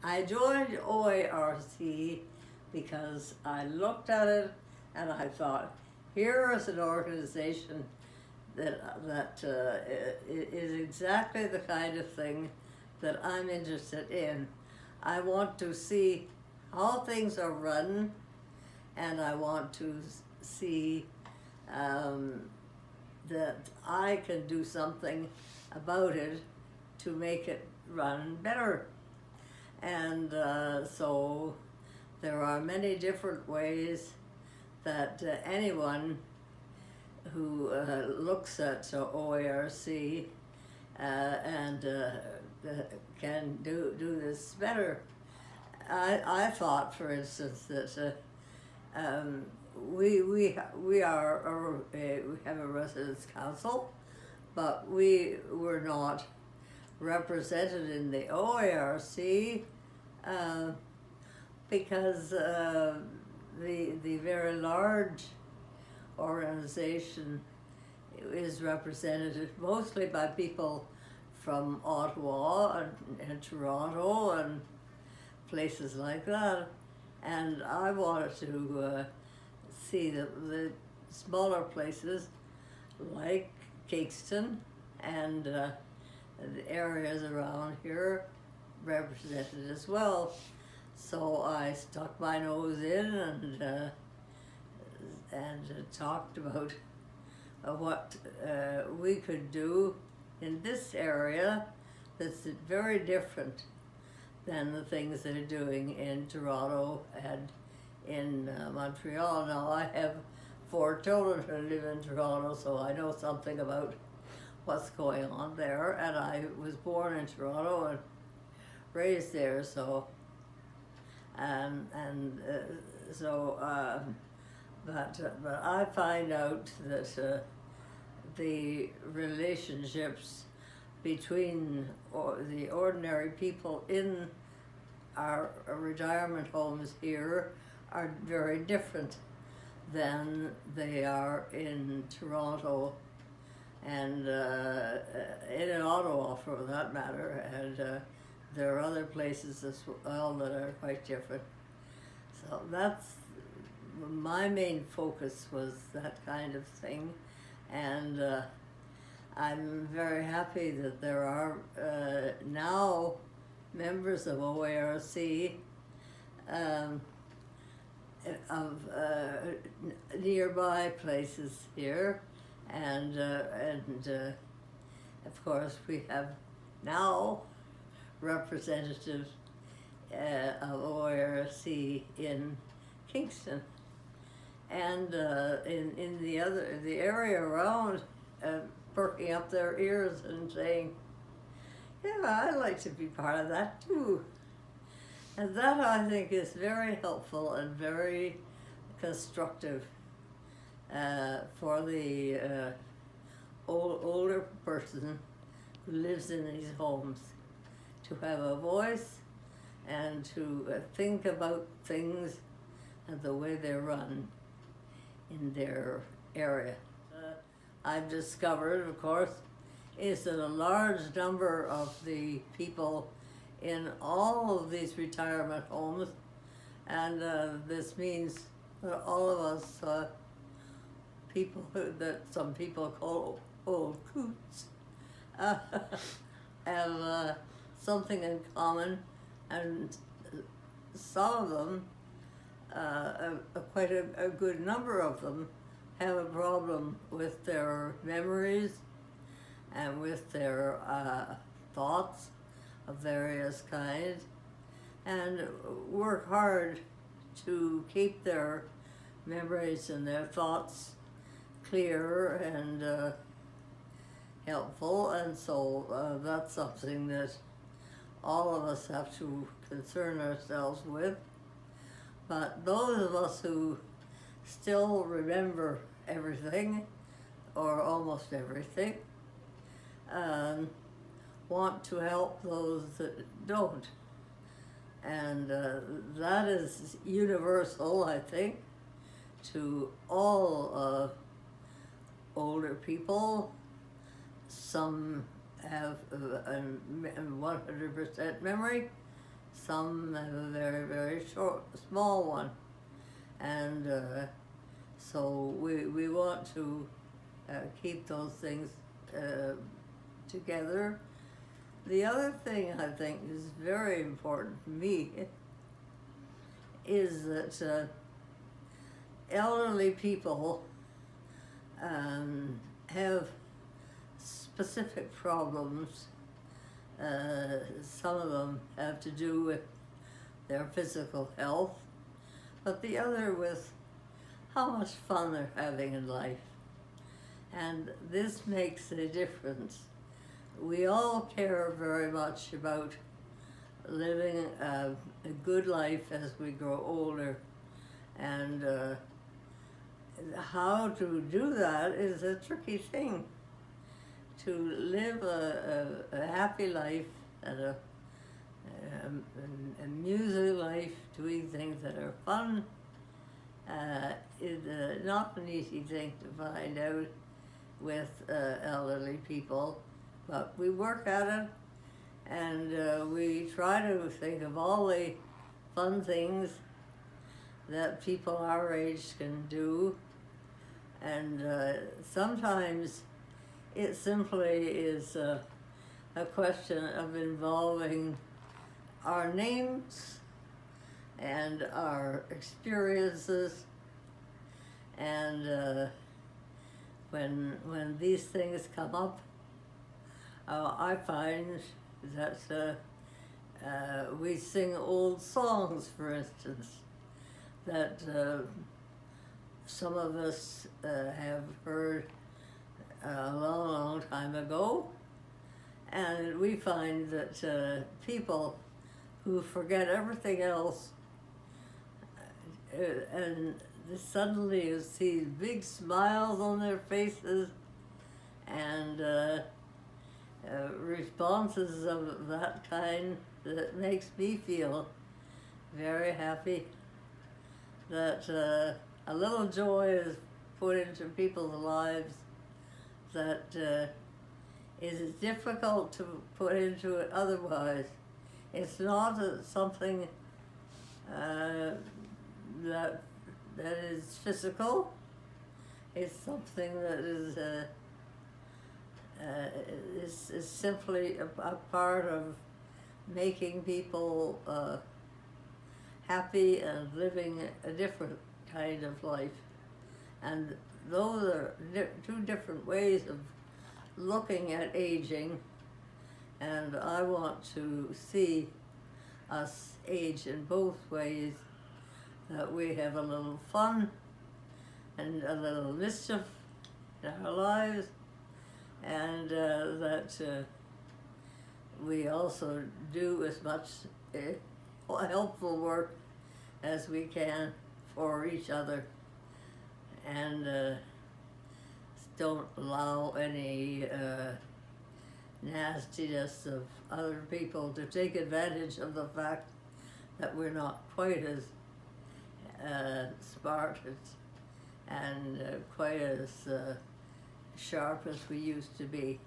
I joined OARC because I looked at it and I thought, here is an organization that is exactly the kind of thing that I'm interested in. I want to see how things are run, and I want to see that I can do something about it to make it run better. And so there are many different ways that anyone who looks at OARC and can do this better. I thought, for instance, that we have a residence council, but we were not represented in the OARC because the very large organization is represented mostly by people from Ottawa and Toronto and places like that. And I wanted to see the smaller places like Kingston and the areas around here represented as well. So I stuck my nose in and talked about what we could do in this area that's very different than the things they're doing in Toronto and in Montreal. Now, I have 4 children who live in Toronto, so I know something about what's going on there, and I was born in Toronto and raised there, so but I find out that the relationships between the ordinary people in our retirement homes here are very different than they are in Toronto and in Ottawa, for that matter, and there are other places as well that are quite different. So that's my main focus, was that kind of thing, and I'm very happy that there are now members of OARC of nearby places here, and of course we have now representatives of OARC in Kingston, and in the area around, perking up their ears and saying, yeah, I'd like to be part of that too. And that, I think, is very helpful and very constructive for the older person who lives in these homes, to have a voice and to think about things and the way they're run in their area. I've discovered, of course, is that a large number of the people in all of these retirement homes, and this means that all of us people that some people call old coots have something in common, and some of them, quite a good number of them, have a problem with their memories and with their thoughts of various kinds, and work hard to keep their memories and their thoughts clear and helpful. And so that's something that all of us have to concern ourselves with. But those of us who still remember everything, or almost everything, want to help those that don't. And that is universal, I think, to all older people. Some have 100% memory, some have a very, very small one. And so we want to keep those things together. The other thing I think is very important to me is that elderly people have specific problems. Some of them have to do with their physical health, but the other with how much fun they're having in life. And this makes a difference. We all care very much about living a good life as we grow older, and how to do that is a tricky thing. To live a happy life and a amusing life, doing things that are fun, is not an easy thing to find out with elderly people, but we work at it, and we try to think of all the fun things that people our age can do, and sometimes it simply is a question of involving our names and our experiences, and when these things come up, I find that we sing old songs, for instance, that some of us have heard a long, long time ago, and we find that people who forget everything else, and suddenly you see big smiles on their faces, and responses of that kind, that makes me feel very happy that a little joy is put into people's lives that is difficult to put into it otherwise. It's not something that is physical. It's something that is simply a part of making people happy and living a different kind of life. And those are two different ways of looking at aging, and I want to see us age in both ways, that we have a little fun and a little mischief in our lives, and that we also do as much helpful work as we can for each other, and don't allow any nastiness of other people to take advantage of the fact that we're not quite as smart and quite as sharp as we used to be.